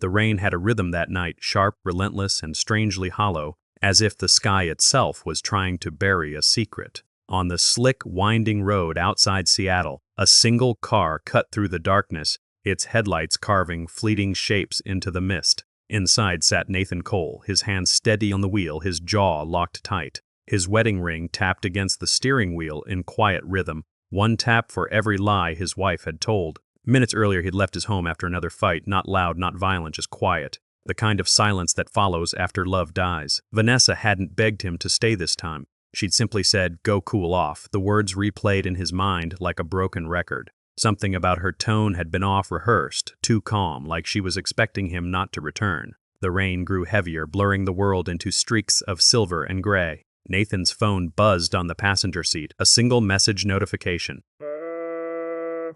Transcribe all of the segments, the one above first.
The rain had a rhythm that night, sharp, relentless, and strangely hollow, as if the sky itself was trying to bury a secret. On the slick, winding road outside Seattle, a single car cut through the darkness, its headlights carving fleeting shapes into the mist. Inside sat Nathan Cole, his hands steady on the wheel, his jaw locked tight. His wedding ring tapped against the steering wheel in quiet rhythm, one tap for every lie his wife had told. Minutes earlier he'd left his home after another fight, not loud, not violent, just quiet. The kind of silence that follows after love dies. Vanessa hadn't begged him to stay this time. She'd simply said, "Go cool off," the words replayed in his mind like a broken record. Something about her tone had been off-rehearsed, too calm, like she was expecting him not to return. The rain grew heavier, blurring the world into streaks of silver and gray. Nathan's phone buzzed on the passenger seat, a single message notification.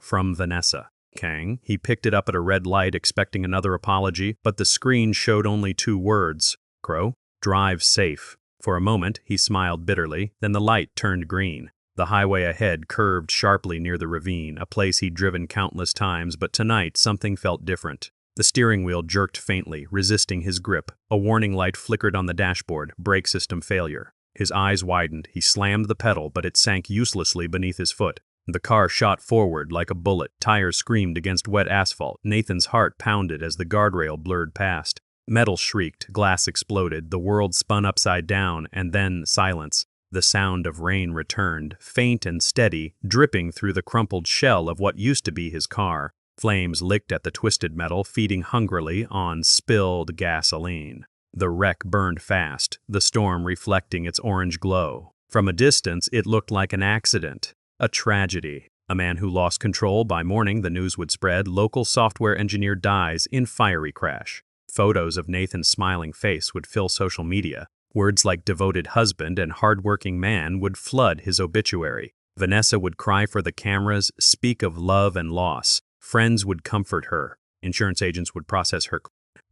From Vanessa. Kang. He picked it up at a red light, expecting another apology, but the screen showed only 2 words. Crow, drive safe. For a moment, he smiled bitterly, then the light turned green. The highway ahead curved sharply near the ravine, a place he'd driven countless times, but tonight something felt different. The steering wheel jerked faintly, resisting his grip. A warning light flickered on the dashboard, brake system failure. His eyes widened. He slammed the pedal, but it sank uselessly beneath his foot. The car shot forward like a bullet. Tires screamed against wet asphalt. Nathan's heart pounded as the guardrail blurred past. Metal shrieked, glass exploded, the world spun upside down, and then silence. The sound of rain returned, faint and steady, dripping through the crumpled shell of what used to be his car. Flames licked at the twisted metal, feeding hungrily on spilled gasoline. The wreck burned fast, the storm reflecting its orange glow. From a distance, it looked like an accident, a tragedy. A man who lost control. By morning, the news would spread. Local software engineer dies in fiery crash. Photos of Nathan's smiling face would fill social media. Words like devoted husband and hardworking man would flood his obituary. Vanessa would cry for the cameras, speak of love and loss. Friends would comfort her. Insurance agents would process her.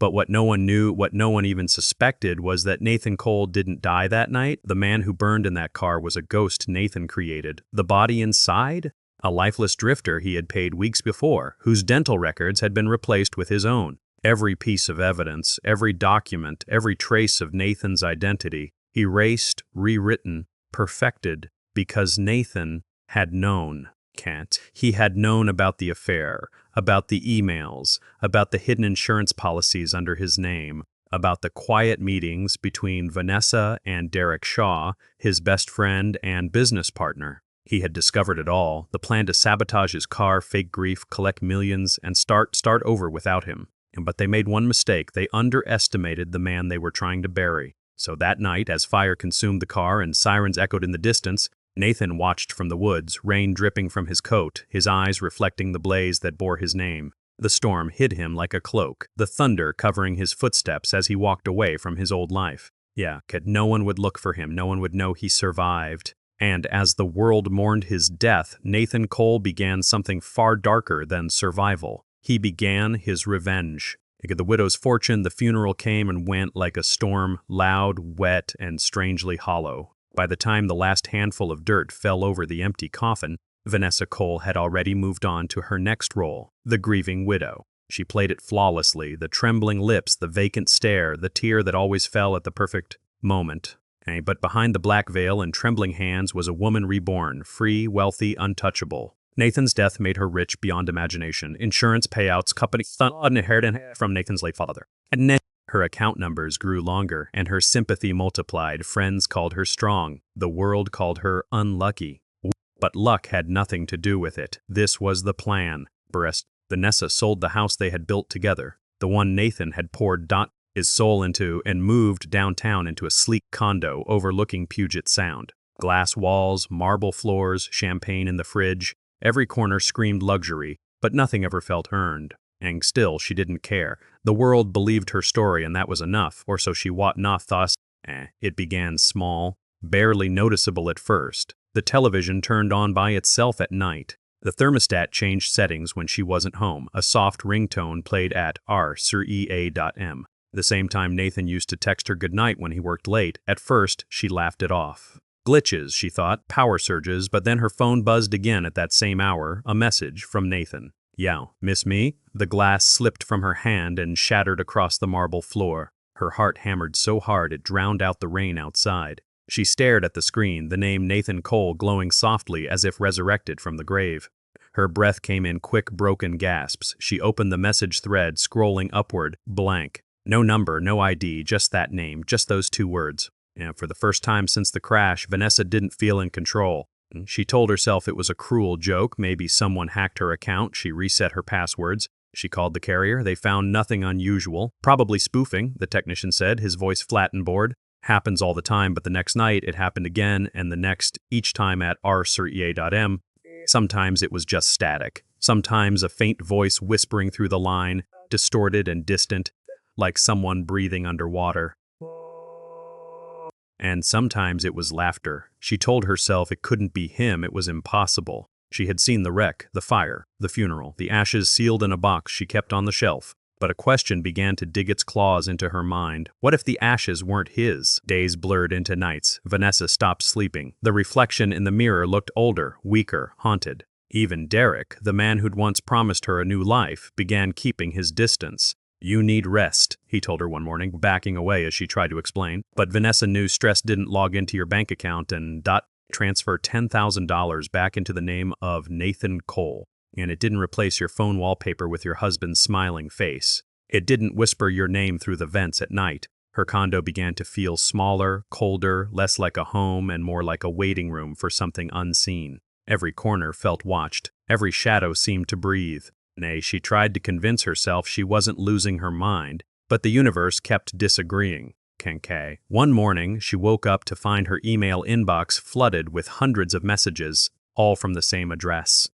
But what no one knew, what no one even suspected, was that Nathan Cole didn't die that night. The man who burned in that car was a ghost Nathan created. The body inside? A lifeless drifter he had paid weeks before, whose dental records had been replaced with his own. Every piece of evidence, every document, every trace of Nathan's identity, erased, rewritten, perfected, because Nathan had known. He had known about the affair, about the emails, about the hidden insurance policies under his name, about the quiet meetings between Vanessa and Derek Shaw, his best friend and business partner. He had discovered it all, the plan to sabotage his car, fake grief, collect millions, and start over without him. But they made one mistake. They underestimated the man they were trying to bury. So that night, as fire consumed the car and sirens echoed in the distance, Nathan watched from the woods, rain dripping from his coat, his eyes reflecting the blaze that bore his name. The storm hid him like a cloak, the thunder covering his footsteps as he walked away from his old life. No one would look for him, no one would know he survived. And as the world mourned his death, Nathan Cole began something far darker than survival. He began his revenge. The widow's fortune, the funeral came and went like a storm, loud, wet, and strangely hollow. By the time the last handful of dirt fell over the empty coffin, Vanessa Cole had already moved on to her next role, the grieving widow. She played it flawlessly, the trembling lips, the vacant stare, the tear that always fell at the perfect moment. But behind the black veil and trembling hands was a woman reborn, free, wealthy, untouchable. Nathan's death made her rich beyond imagination. Insurance payouts, company inherited from Nathan's late father. And then her account numbers grew longer, and her sympathy multiplied. Friends called her strong. The world called her unlucky. But luck had nothing to do with it. This was the plan. Vanessa sold the house they had built together, the one Nathan had poured his soul into, and moved downtown into a sleek condo overlooking Puget Sound. Glass walls, marble floors, champagne in the fridge. Every corner screamed luxury, but nothing ever felt earned. And still, she didn't care. The world believed her story, and that was enough, or so she thought. It began small, barely noticeable at first. The television turned on by itself at night. The thermostat changed settings when she wasn't home. A soft ringtone played at r.ea.m. The same time Nathan used to text her goodnight when he worked late. At first, she laughed it off. Glitches, she thought, power surges, but then her phone buzzed again at that same hour, a message from Nathan. Yeah, miss me? The glass slipped from her hand and shattered across the marble floor. Her heart hammered so hard it drowned out the rain outside. She stared at the screen, the name Nathan Cole glowing softly as if resurrected from the grave. Her breath came in quick, broken gasps. She opened the message thread, scrolling upward, blank. No number, no ID, just that name, just those 2 words. And for the first time since the crash, Vanessa didn't feel in control. She told herself it was a cruel joke, maybe someone hacked her account, she reset her passwords. She called the carrier, they found nothing unusual. Probably spoofing, the technician said, his voice flat and bored. Happens all the time, but the next night it happened again, and the next, each time at r.ea.m. Sometimes it was just static. Sometimes a faint voice whispering through the line, distorted and distant, like someone breathing underwater. And sometimes it was laughter. She told herself it couldn't be him, it was impossible. She had seen the wreck, the fire, the funeral, the ashes sealed in a box she kept on the shelf. But a question began to dig its claws into her mind. What if the ashes weren't his? Days blurred into nights. Vanessa stopped sleeping. The reflection in the mirror looked older, weaker, haunted. Even Derek, the man who'd once promised her a new life, began keeping his distance. You need rest, he told her one morning, backing away as she tried to explain. But Vanessa knew stress didn't log into your bank account and transfer $10,000 back into the name of Nathan Cole. And it didn't replace your phone wallpaper with your husband's smiling face. It didn't whisper your name through the vents at night. Her condo began to feel smaller, colder, less like a home and more like a waiting room for something unseen. Every corner felt watched. Every shadow seemed to breathe. Nay, she tried to convince herself she wasn't losing her mind, but the universe kept disagreeing. Kankay. One morning, she woke up to find her email inbox flooded with hundreds of messages, all from the same address.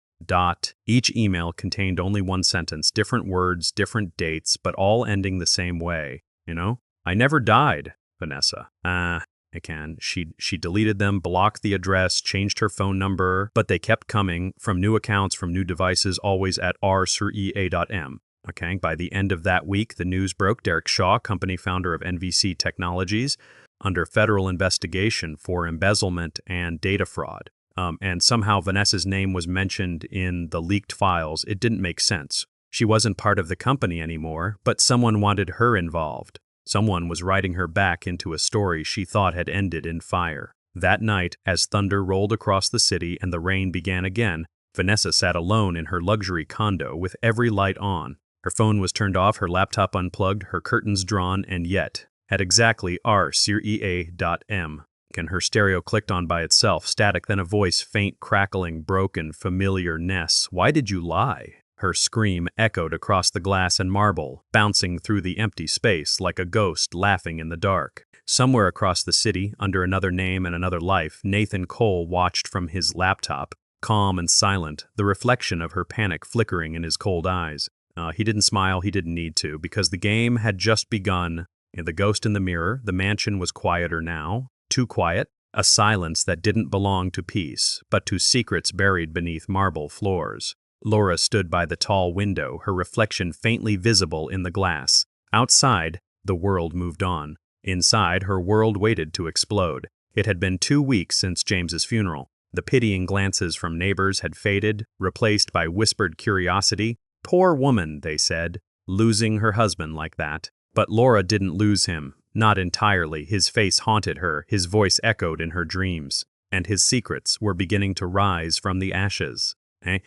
Each email contained only one sentence, different words, different dates, but all ending the same way. I never died, Vanessa. She deleted them, blocked the address, changed her phone number, but they kept coming from new accounts, from new devices, always at r.ea.m. By the end of that week, the news broke. Derek Shaw, company founder of NVC Technologies, under federal investigation for embezzlement and data fraud. And somehow Vanessa's name was mentioned in the leaked files. It didn't make sense. She wasn't part of the company anymore, but someone wanted her involved. Someone was writing her back into a story she thought had ended in fire. That night, as thunder rolled across the city and the rain began again, Vanessa sat alone in her luxury condo with every light on. Her phone was turned off, her laptop unplugged, her curtains drawn, and yet, at exactly r.ea.m. and her stereo clicked on by itself, static, then a voice, faint, crackling, broken, familiar. Ness, why did you lie? Her scream echoed across the glass and marble, bouncing through the empty space like a ghost laughing in the dark. Somewhere across the city, under another name and another life, Nathan Cole watched from his laptop, calm and silent, the reflection of her panic flickering in his cold eyes. He didn't smile, he didn't need to, because the game had just begun. The ghost in the mirror, the mansion was quieter now. Too quiet, a silence that didn't belong to peace, but to secrets buried beneath marble floors. Laura stood by the tall window, her reflection faintly visible in the glass. Outside, the world moved on. Inside, her world waited to explode. It had been 2 weeks since James's funeral. The pitying glances from neighbors had faded, replaced by whispered curiosity. Poor woman, they said, losing her husband like that. But Laura didn't lose him. Not entirely. His face haunted her, his voice echoed in her dreams, and his secrets were beginning to rise from the ashes.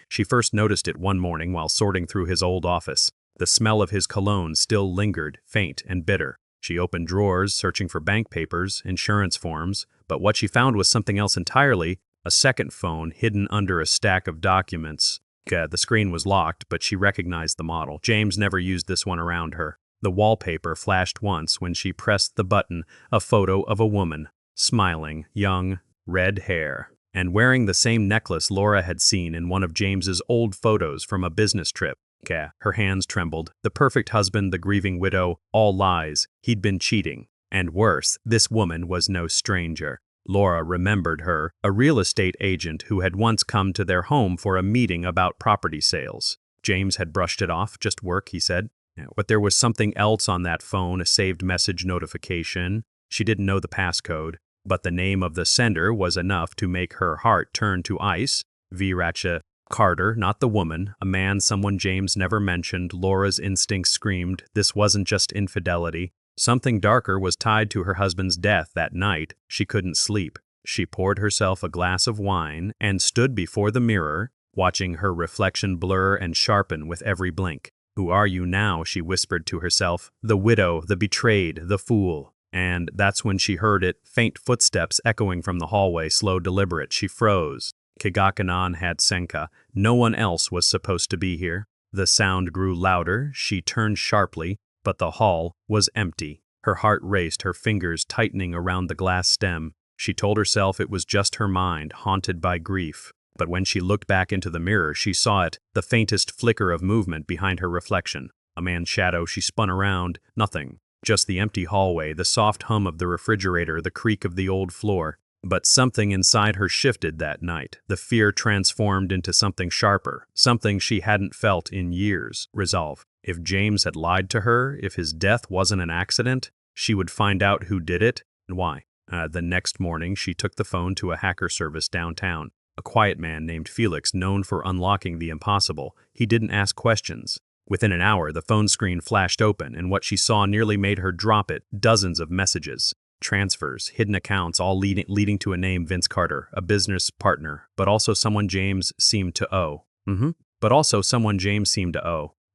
She first noticed it one morning while sorting through his old office. The smell of his cologne still lingered, faint and bitter. She opened drawers, searching for bank papers, insurance forms, but what she found was something else entirely, a second phone hidden under a stack of documents. The screen was locked, but she recognized the model. James never used this one around her. The wallpaper flashed once when she pressed the button, a photo of a woman, smiling, young, red hair, and wearing the same necklace Laura had seen in one of James's old photos from a business trip. Her hands trembled. The perfect husband, the grieving widow, all lies. He'd been cheating. And worse, this woman was no stranger. Laura remembered her, a real estate agent who had once come to their home for a meeting about property sales. James had brushed it off, just work, he said. But there was something else on that phone, a saved message notification. She didn't know the passcode, but the name of the sender was enough to make her heart turn to ice. Viracha Carter, not the woman, a man someone James never mentioned. Laura's instincts screamed this wasn't just infidelity. Something darker was tied to her husband's death that night. She couldn't sleep. She poured herself a glass of wine and stood before the mirror, watching her reflection blur and sharpen with every blink. "Who are you now?" she whispered to herself. "The widow, the betrayed, the fool." And that's when she heard it, faint footsteps echoing from the hallway, slow, deliberate. She froze. Kigakanan had Senka. No one else was supposed to be here. The sound grew louder. She turned sharply, but the hall was empty. Her heart raced, her fingers tightening around the glass stem. She told herself it was just her mind, haunted by grief. But when she looked back into the mirror, she saw it, the faintest flicker of movement behind her reflection. A man's shadow. She spun around. Nothing. Just the empty hallway, the soft hum of the refrigerator, the creak of the old floor. But something inside her shifted that night. The fear transformed into something sharper, something she hadn't felt in years. Resolve. If James had lied to her, if his death wasn't an accident, she would find out who did it and why. The next morning, she took the phone to a hacker service downtown. A quiet man named Felix, known for unlocking the impossible. He didn't ask questions. Within an hour, the phone screen flashed open, and what she saw nearly made her drop it. Dozens of messages. Transfers, hidden accounts, all leading to a name, Vince Carter, a business partner, but also someone James seemed to owe.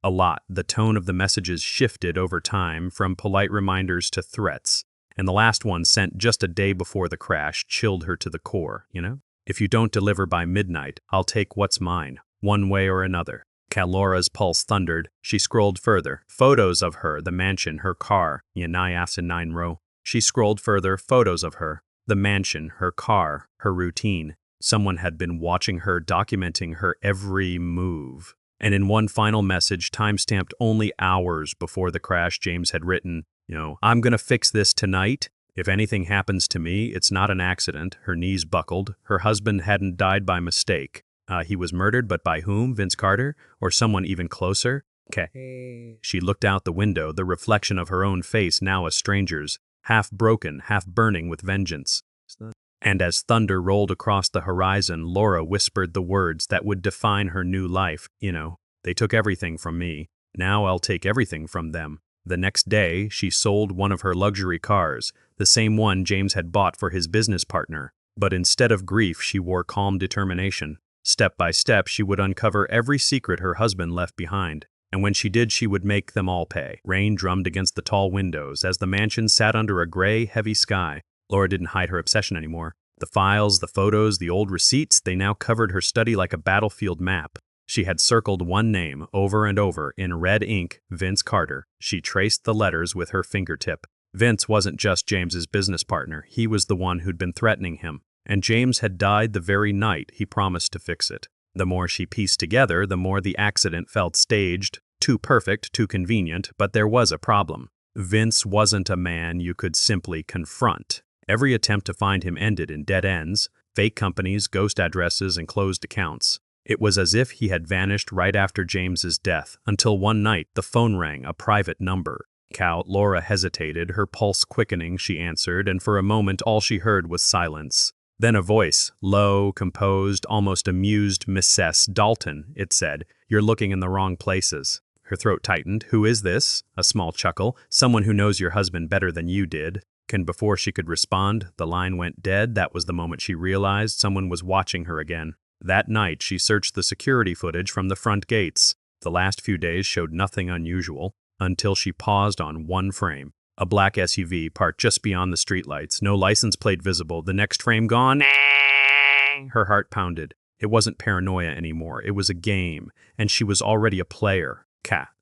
A lot. The tone of the messages shifted over time, from polite reminders to threats. And the last one, sent just a day before the crash, chilled her to the core, If you don't deliver by midnight, I'll take what's mine, one way or another. Laura's pulse thundered. She scrolled further. Photos of her, the mansion, her car, Yanai 9 She scrolled further, photos of her, the mansion, her car, her routine. Someone had been watching her, documenting her every move. And in one final message, time-stamped only hours before the crash, James had written, "I'm gonna fix this tonight. If anything happens to me, it's not an accident." Her knees buckled. Her husband hadn't died by mistake. He was murdered, but by whom? Vince Carter? Or someone even closer? She looked out the window, the reflection of her own face, now a stranger's. Half broken, half burning with vengeance. And as thunder rolled across the horizon, Laura whispered the words that would define her new life. They took everything from me. Now I'll take everything from them. The next day, she sold one of her luxury cars, the same one James had bought for his business partner. But instead of grief, she wore calm determination. Step by step, she would uncover every secret her husband left behind. And when she did, she would make them all pay. Rain drummed against the tall windows as the mansion sat under a gray, heavy sky. Laura didn't hide her obsession anymore. The files, the photos, the old receipts, they now covered her study like a battlefield map. She had circled one name over and over in red ink, Vince Carter. She traced the letters with her fingertip. Vince wasn't just James's business partner. He was the one who'd been threatening him. And James had died the very night he promised to fix it. The more she pieced together, the more the accident felt staged, too perfect, too convenient, but there was a problem. Vince wasn't a man you could simply confront. Every attempt to find him ended in dead ends, fake companies, ghost addresses, and closed accounts. It was as if he had vanished right after James's death, until one night the phone rang, a private number. Laura hesitated, her pulse quickening. She answered, and for a moment all she heard was silence. Then a voice, low, composed, almost amused. "Mrs. Dalton," it said. "You're looking in the wrong places." Her throat tightened. "Who is this?" A small chuckle. "Someone who knows your husband better than you did." And before she could respond, the line went dead. That was the moment she realized someone was watching her again. That night, she searched the security footage from the front gates. The last few days showed nothing unusual, until she paused on one frame. A black SUV parked just beyond the streetlights, no license plate visible. The next frame gone. Her heart pounded. It wasn't paranoia anymore. It was a game, and she was already a player.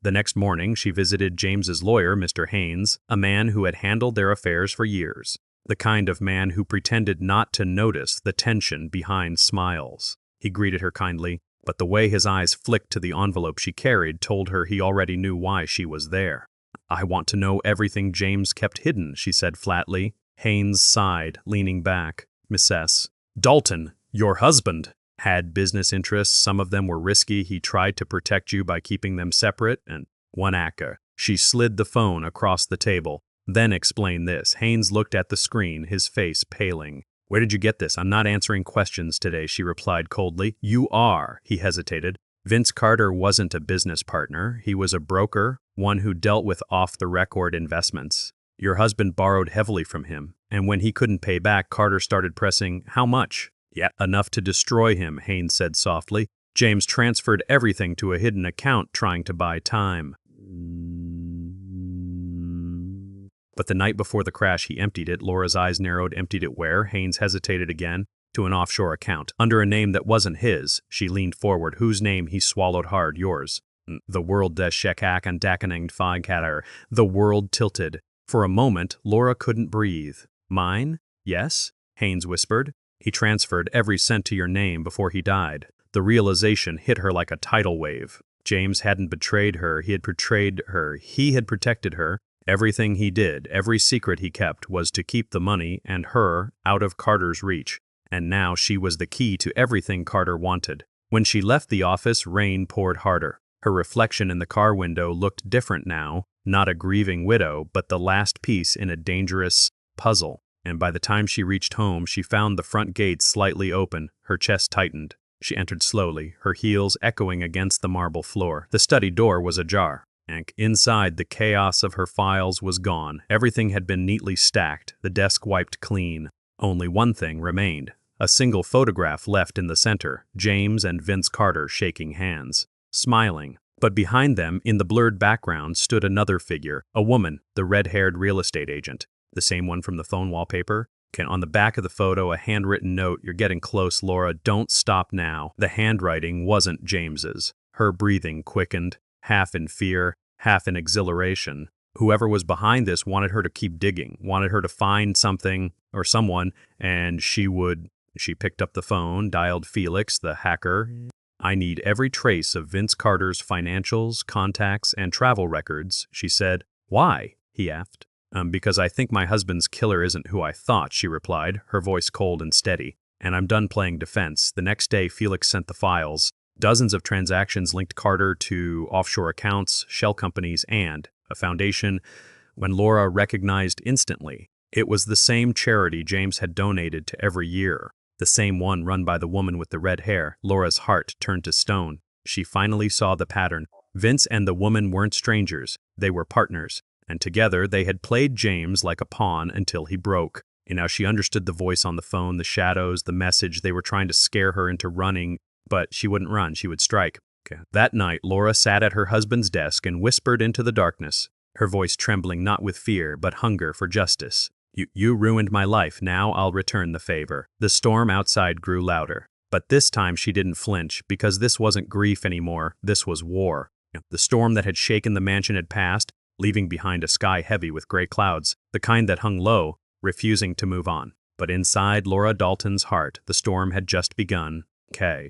The next morning, she visited James's lawyer, Mr. Haynes, a man who had handled their affairs for years. The kind of man who pretended not to notice the tension behind smiles. He greeted her kindly, but the way his eyes flicked to the envelope she carried told her he already knew why she was there. "I want to know everything James kept hidden," she said flatly. Haynes sighed, leaning back. "Mrs. Dalton, your husband, had business interests. Some of them were risky. He tried to protect you by keeping them separate, and one acre." She slid the phone across the table. "Then explain this." Haynes looked at the screen, his face paling. Where did you get this? I'm not answering questions today, she replied coldly. You are, he hesitated. Vince Carter wasn't a business partner. He was a broker, one who dealt with off-the-record investments. Your husband borrowed heavily from him, and when he couldn't pay back, Carter started pressing, how much? Yeah, enough to destroy him, Haynes said softly. James transferred everything to a hidden account, trying to buy time. But the night before the crash, he emptied it. Laura's eyes narrowed. Emptied it where? Haynes hesitated again. To an offshore account. Under a name that wasn't his. She leaned forward. Whose name? He swallowed hard. Yours. The world des Shekak and Dakenang Fagkatter. The world tilted. For a moment, Laura couldn't breathe. Mine? Yes? Haynes whispered. He transferred every cent to your name before he died. The realization hit her like a tidal wave. James hadn't betrayed her. He had betrayed her. He had protected her. Everything he did, every secret he kept, was to keep the money and her out of Carter's reach. And now she was the key to everything Carter wanted. When she left the office, rain poured harder. Her reflection in the car window looked different now, not a grieving widow, but the last piece in a dangerous puzzle. And by the time she reached home, she found the front gate slightly open. Her chest tightened. She entered slowly, her heels echoing against the marble floor. The study door was ajar. And inside, the chaos of her files was gone. Everything had been neatly stacked, the desk wiped clean. Only one thing remained. A single photograph left in the center, James and Vince Carter shaking hands, smiling. But behind them, in the blurred background, stood another figure, a woman, the red-haired real estate agent. The same one from the phone wallpaper. On the back of the photo, a handwritten note, "You're getting close, Laura. Don't stop now." The handwriting wasn't James's. Her breathing quickened, half in fear, half in exhilaration. Whoever was behind this wanted her to keep digging, wanted her to find something or someone, and she picked up the phone, dialed Felix, the hacker. "I need every trace of Vince Carter's financials, contacts, and travel records," she said. "Why?" he asked. Because I think my husband's killer isn't who I thought," she replied, her voice cold and steady. "And I'm done playing defense." The next day, Felix sent the files. Dozens of transactions linked Carter to offshore accounts, shell companies, and a foundation. When Laura recognized instantly, it was the same charity James had donated to every year. The same one run by the woman with the red hair. Laura's heart turned to stone. She finally saw the pattern. Vince and the woman weren't strangers. They were partners. And together they had played James like a pawn until he broke. And now she understood the voice on the phone, the shadows, the message. They were trying to scare her into running, but she wouldn't run, she would strike. That night, Laura sat at her husband's desk and whispered into the darkness, her voice trembling not with fear, but hunger for justice. You ruined my life, now I'll return the favor." The storm outside grew louder. But this time she didn't flinch, because this wasn't grief anymore, this was war. The storm that had shaken the mansion had passed, leaving behind a sky heavy with gray clouds, the kind that hung low, refusing to move on. But inside Laura Dalton's heart, the storm had just begun.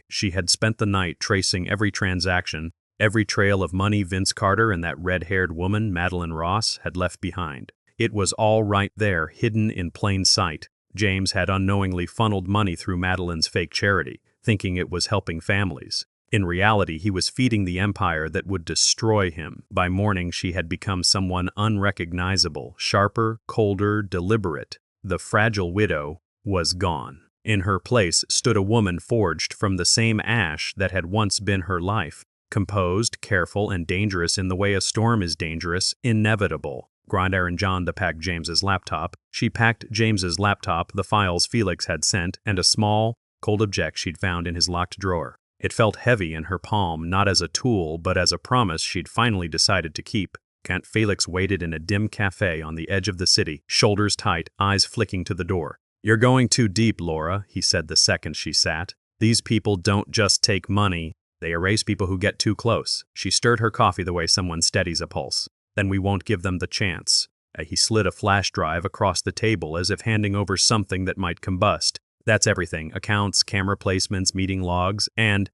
She had spent the night tracing every transaction, every trail of money Vince Carter and that red-haired woman, Madeline Ross, had left behind. It was all right there, hidden in plain sight. James had unknowingly funneled money through Madeline's fake charity, thinking it was helping families. In reality, he was feeding the empire that would destroy him. By morning, she had become someone unrecognizable, sharper, colder, deliberate. The fragile widow was gone. In her place stood a woman forged from the same ash that had once been her life. Composed, careful, and dangerous in the way a storm is dangerous, inevitable. Gridiron John packed James's laptop. She packed James's laptop, the files Felix had sent, and a small, cold object she'd found in his locked drawer. It felt heavy in her palm, not as a tool, but as a promise she'd finally decided to keep. Felix waited in a dim cafe on the edge of the city, shoulders tight, eyes flicking to the door. "You're going too deep, Laura," he said the second she sat. "These people don't just take money. They erase people who get too close." She stirred her coffee the way someone steadies a pulse. "Then we won't give them the chance." He slid a flash drive across the table as if handing over something that might combust. "That's everything. Accounts, camera placements, meeting logs, and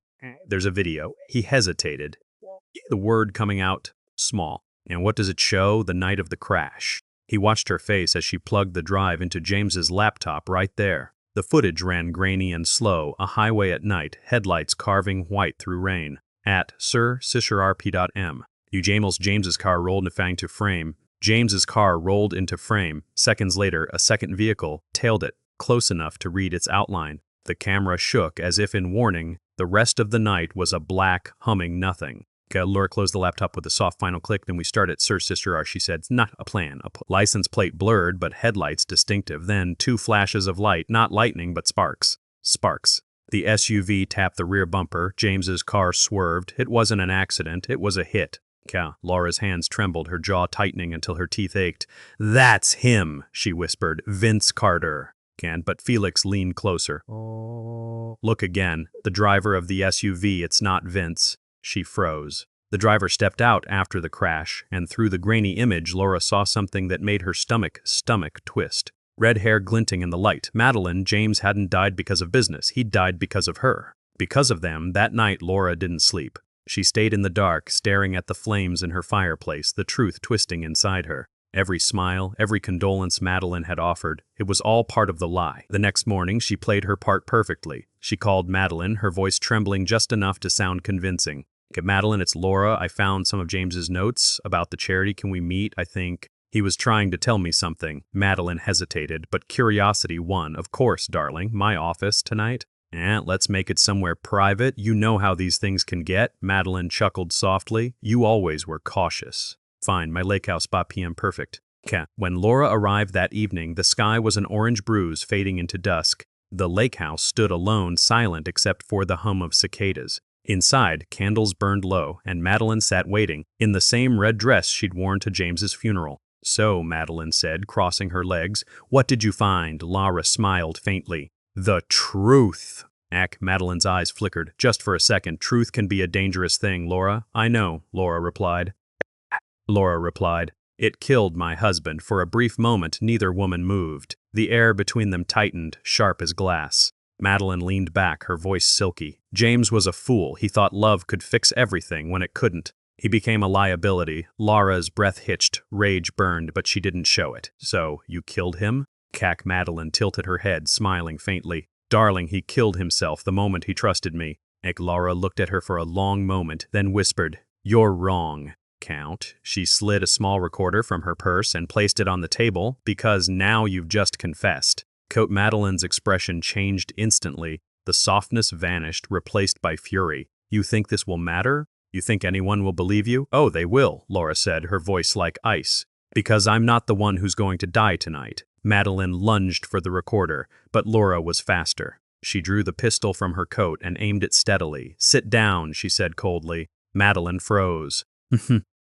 there's a video." He hesitated, the word coming out small. "And what does it show? The night of the crash." He watched her face as she plugged the drive into James's laptop right there. The footage ran grainy and slow, a highway at night, headlights carving white through rain. At Sir CisherRP.M. James's car rolled into frame. James's car rolled into frame. Seconds later, a second vehicle tailed it. close enough to read its outline. The camera shook as if in warning. The rest of the night was a black, humming nothing. Laura closed the laptop with a soft final click. Then we started. Sir, Sister R, she said. Not a plan. License plate blurred, but headlights distinctive. Then 2 flashes of light, not lightning, but sparks. Sparks. The SUV tapped the rear bumper. James's car swerved. It wasn't an accident. It was a hit. Laura's hands trembled, her jaw tightening until her teeth ached. That's him, she whispered. Vince Carter. But Felix leaned closer. Oh. Look again. The driver of the SUV, it's not Vince. She froze. The driver stepped out after the crash, and through the grainy image, Laura saw something that made her stomach twist. Red hair glinting in the light. Madeline, James hadn't died because of business. He'd died because of her. Because of them, that night Laura didn't sleep. She stayed in the dark, staring at the flames in her fireplace, the truth twisting inside her. Every smile, every condolence Madeline had offered, it was all part of the lie. The next morning, she played her part perfectly. She called Madeline, her voice trembling just enough to sound convincing. Madeline, it's Laura. I found some of James's notes about the charity. Can we meet? I think he was trying to tell me something. Madeline hesitated, but curiosity won. Of course, darling. My office tonight? Let's make it somewhere private. You know how these things can get. Madeline chuckled softly. You always were cautious. Fine, my lake house by PM perfect. When Laura arrived that evening, the sky was an orange bruise fading into dusk. The lake house stood alone, silent except for the hum of cicadas. Inside, candles burned low, and Madeline sat waiting, in the same red dress she'd worn to James's funeral. So, Madeline said, crossing her legs, what did you find? Laura smiled faintly. The truth. Madeline's eyes flickered. Just for a second, truth can be a dangerous thing, Laura. I know, Laura replied. It killed my husband. For a brief moment, neither woman moved. The air between them tightened, sharp as glass. Madeline leaned back, her voice silky. James was a fool. He thought love could fix everything when it couldn't. He became a liability. Laura's breath hitched, rage burned, but she didn't show it. So, you killed him? Madeline tilted her head, smiling faintly. Darling, he killed himself the moment he trusted me. Laura looked at her for a long moment, then whispered, You're wrong. Count. She slid a small recorder from her purse and placed it on the table, because now you've just confessed. Madeline's expression changed instantly. The softness vanished, replaced by fury. You think this will matter? You think anyone will believe you? Oh, they will, Laura said, her voice like ice. Because I'm not the one who's going to die tonight. Madeline lunged for the recorder, but Laura was faster. She drew the pistol from her coat and aimed it steadily. Sit down, she said coldly. Madeline froze.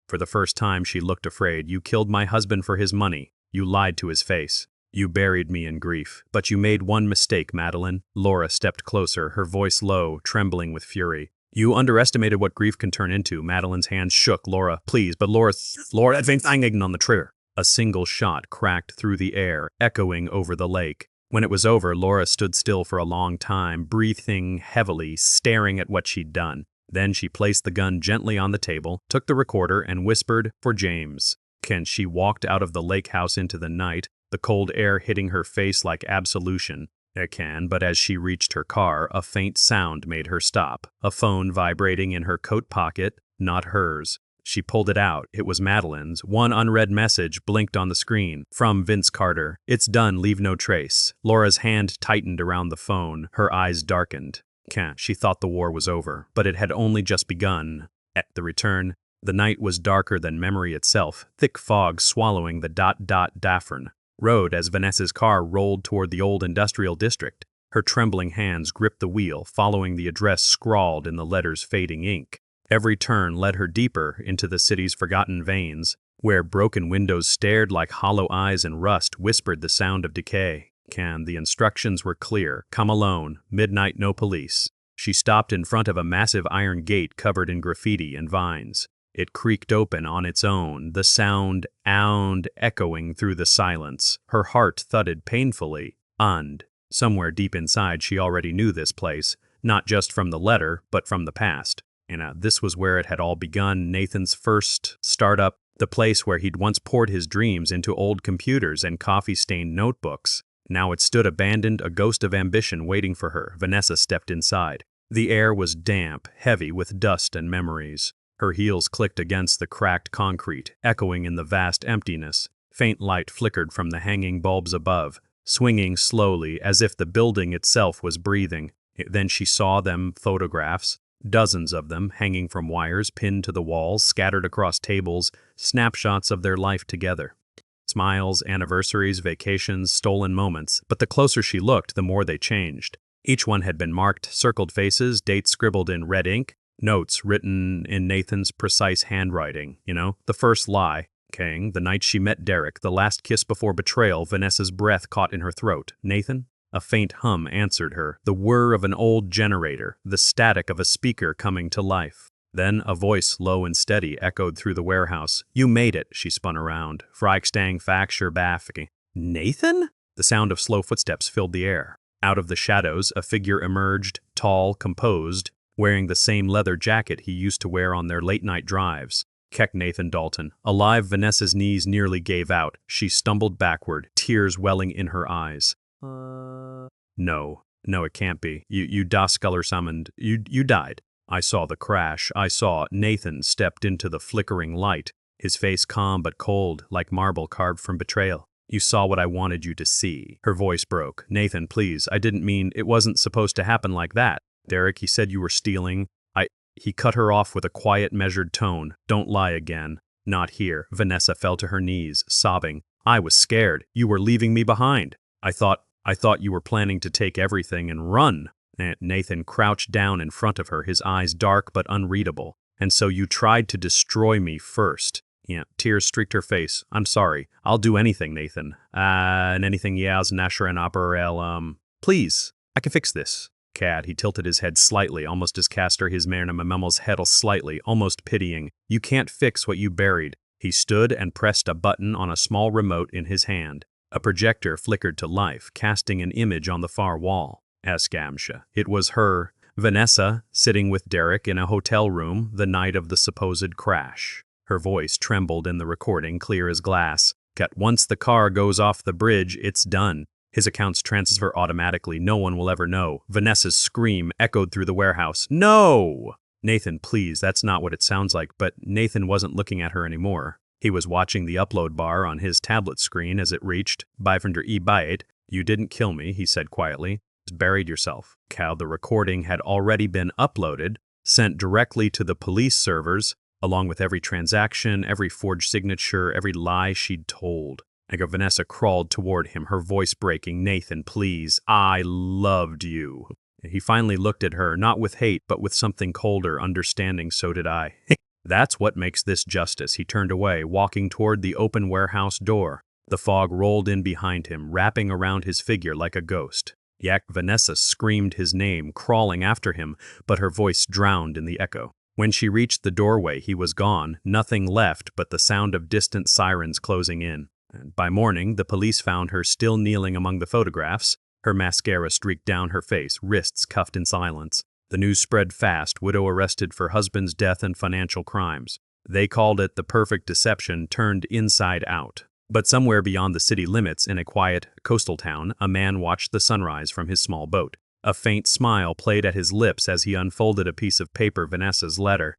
For the first time, she looked afraid. You killed my husband for his money. You lied to his face. You buried me in grief. But you made one mistake, Madeline. Laura stepped closer, her voice low, trembling with fury. You underestimated what grief can turn into. Madeline's hands shook. Laura, please, but Laura, that ain't hanging on the trigger. A single shot cracked through the air, echoing over the lake. When it was over, Laura stood still for a long time, breathing heavily, staring at what she'd done. Then she placed the gun gently on the table, took the recorder, and whispered, for James. She walked out of the lake house into the night, the cold air hitting her face like absolution. But as she reached her car, a faint sound made her stop. A phone vibrating in her coat pocket, not hers. She pulled it out. It was Madeline's. One unread message blinked on the screen. From Vince Carter. It's done, leave no trace. Laura's hand tightened around the phone. Her eyes darkened. She thought the war was over, but it had only just begun. At the return, the night was darker than memory itself, thick fog swallowing the Daffern road as Vanessa's car rolled toward the old industrial district. Her trembling hands gripped the wheel, following the address scrawled in the letter's fading ink. Every turn led her deeper into the city's forgotten veins, where broken windows stared like hollow eyes and rust whispered the sound of decay. The instructions were clear. Come alone. Midnight, no police. She stopped in front of a massive iron gate covered in graffiti and vines. It creaked open on its own, the sound echoing through the silence. Her heart thudded painfully. Somewhere deep inside she already knew this place, not just from the letter, but from the past. This was where it had all begun, Nathan's first startup, the place where he'd once poured his dreams into old computers and coffee-stained notebooks. Now it stood abandoned, a ghost of ambition waiting for her. Vanessa stepped inside. The air was damp, heavy with dust and memories. Her heels clicked against the cracked concrete, echoing in the vast emptiness. Faint light flickered from the hanging bulbs above. swinging slowly as if the building itself was breathing. Then she saw them photographs, dozens of them hanging from wires pinned to the walls, scattered across tables, snapshots of their life together. Smiles, anniversaries, vacations, stolen moments, but the closer she looked, the more they changed. Each one had been marked, circled faces, dates scribbled in red ink, notes written in Nathan's precise handwriting. The first lie, King, the night she met Derek, the last kiss before betrayal, Vanessa's breath caught in her throat. Nathan? A faint hum answered her, the whir of an old generator, the static of a speaker coming to life. Then a voice, low and steady, echoed through the warehouse. You made it, she spun around. Freichstang Faxer Baffing. Nathan? The sound of slow footsteps filled the air. Out of the shadows, a figure emerged, tall, composed, wearing the same leather jacket he used to wear on their late-night drives. Keck Nathan Dalton. Alive, Vanessa's knees nearly gave out. She stumbled backward, tears welling in her eyes. No, it can't be. You Daskuller summoned. You died. I saw the crash. Nathan stepped into the flickering light, his face calm but cold, like marble carved from betrayal. You saw what I wanted you to see. Her voice broke. Nathan, please, I didn't mean, it wasn't supposed to happen like that. Derek, he said you were stealing. He cut her off with a quiet, measured tone. Don't lie again. Not here. Vanessa fell to her knees, sobbing. I was scared. You were leaving me behind. I thought you were planning to take everything and run. Nathan crouched down in front of her, his eyes dark but unreadable. And so you tried to destroy me first. Tears streaked her face. I'm sorry. I'll do anything, Nathan. And anything Yaz Nasher and Operel, please, I can fix this. Cad, he tilted his head slightly, almost as Castor his Memel's head slightly, almost pitying. You can't fix what you buried. He stood and pressed a button on a small remote in his hand. A projector flickered to life, casting an image on the far wall. Askamsha. It was her, Vanessa, sitting with Derek in a hotel room the night of the supposed crash. Her voice trembled in the recording, clear as glass. Once the car goes off the bridge, it's done. His accounts transfer automatically. No one will ever know. Vanessa's scream echoed through the warehouse. No! Nathan, please, that's not what it sounds like. But Nathan wasn't looking at her anymore. He was watching the upload bar on his tablet screen as it reached. Byfender byte. You didn't kill me, he said quietly. Buried yourself. The recording had already been uploaded, sent directly to the police servers, along with every transaction, every forged signature, every lie she'd told. Vanessa crawled toward him, her voice breaking. Nathan, please, I loved you. He finally looked at her, not with hate, but with something colder, understanding. So did I. That's what makes this justice. He turned away, walking toward the open warehouse door. The fog rolled in behind him, wrapping around his figure like a ghost. Vanessa screamed his name, crawling after him, but her voice drowned in the echo. When she reached the doorway, he was gone, nothing left but the sound of distant sirens closing in. By morning, the police found her still kneeling among the photographs, her mascara streaked down her face, wrists cuffed in silence. The news spread fast, widow arrested for husband's death and financial crimes. They called it the perfect deception turned inside out. But somewhere beyond the city limits, in a quiet, coastal town, a man watched the sunrise from his small boat. A faint smile played at his lips as he unfolded a piece of paper, Vanessa's letter.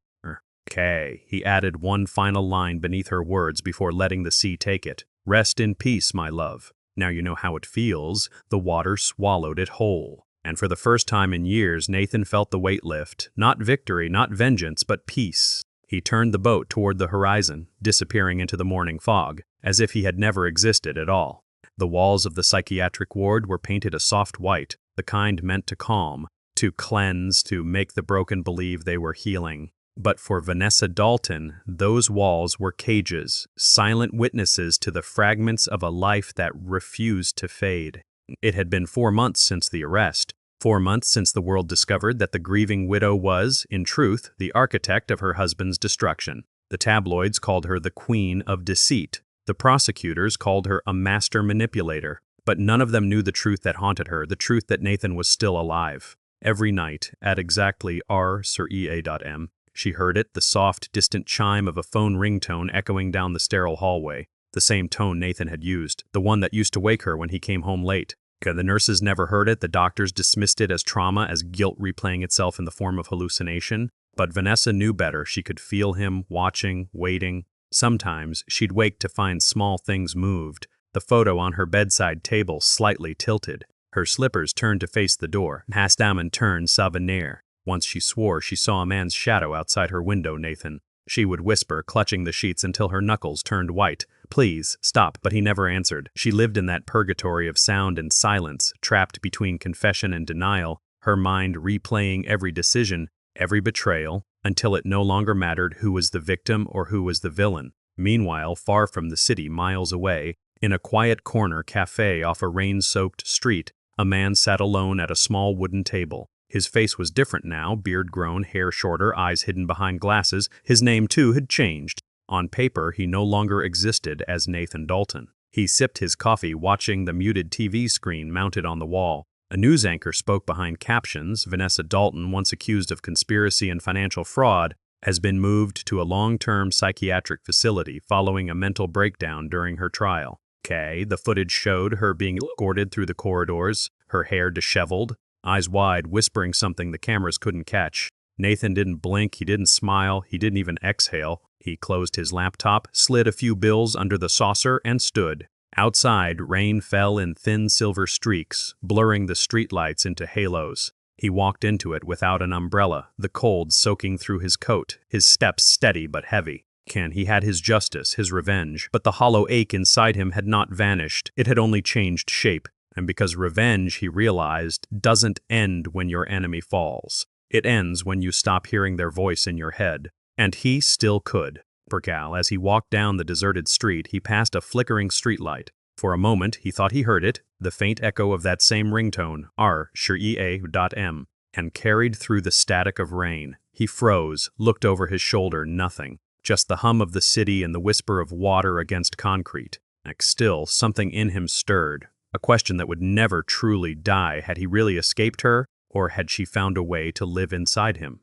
Okay, he added one final line beneath her words before letting the sea take it. Rest in peace, my love. Now you know how it feels. The water swallowed it whole. And for the first time in years, Nathan felt the weight lift. Not victory, not vengeance, but peace. He turned the boat toward the horizon, disappearing into the morning fog, as if he had never existed at all. The walls of the psychiatric ward were painted a soft white, the kind meant to calm, to cleanse, to make the broken believe they were healing. But for Vanessa Dalton, those walls were cages, silent witnesses to the fragments of a life that refused to fade. It had been 4 months since the arrest, 4 months since the world discovered that the grieving widow was, in truth, the architect of her husband's destruction. The tabloids called her the Queen of Deceit. The prosecutors called her a master manipulator. But none of them knew the truth that haunted her, the truth that Nathan was still alive. Every night, at exactly r/ea.m, she heard it, the soft, distant chime of a phone ringtone echoing down the sterile hallway. The same tone Nathan had used, the one that used to wake her when he came home late. The nurses never heard it, the doctors dismissed it as trauma, as guilt replaying itself in the form of hallucination. But Vanessa knew better. She could feel him, watching, waiting. Sometimes, she'd wake to find small things moved. the photo on her bedside table slightly tilted. Her slippers turned to face the door. Hasdaman turned souvenir. Once she swore she saw a man's shadow outside her window, Nathan. She would whisper, clutching the sheets until her knuckles turned white. Please, stop, but he never answered. She lived in that purgatory of sound and silence, trapped between confession and denial, her mind replaying every decision, every betrayal, until it no longer mattered who was the victim or who was the villain. Meanwhile, far from the city, miles away, in a quiet corner cafe off a rain-soaked street, a man sat alone at a small wooden table. His face was different now, beard grown, hair shorter, eyes hidden behind glasses. His name, too, had changed. On paper, he no longer existed as Nathan Dalton. He sipped his coffee, watching the muted TV screen mounted on the wall. A news anchor spoke behind captions. Vanessa Dalton, once accused of conspiracy and financial fraud, has been moved to a long-term psychiatric facility following a mental breakdown during her trial. The footage showed her being escorted through the corridors, her hair disheveled, eyes wide, whispering something the cameras couldn't catch. Nathan didn't blink, he didn't smile, he didn't even exhale. He closed his laptop, slid a few bills under the saucer, and stood. Outside, rain fell in thin silver streaks, blurring the streetlights into halos. He walked into it without an umbrella, the cold soaking through his coat, his steps steady but heavy. He had his justice, his revenge, but the hollow ache inside him had not vanished, it had only changed shape. And because revenge, he realized, doesn't end when your enemy falls. It ends when you stop hearing their voice in your head. And he still could. As he walked down the deserted street, he passed a flickering streetlight. For a moment, he thought he heard it, the faint echo of that same ringtone, R-SHREA.M, and carried through the static of rain. He froze, looked over his shoulder, nothing. Just the hum of the city and the whisper of water against concrete. Still, something in him stirred. A question that would never truly die. Had he really escaped her, or had she found a way to live inside him?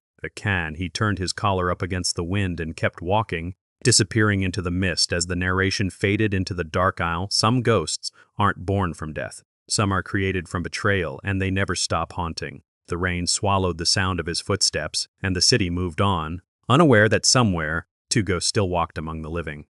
He turned his collar up against the wind and kept walking, disappearing into the mist as the narration faded into the dark aisle. Some ghosts aren't born from death. Some are created from betrayal, and they never stop haunting. The rain swallowed the sound of his footsteps, and the city moved on, unaware that somewhere, two ghosts still walked among the living.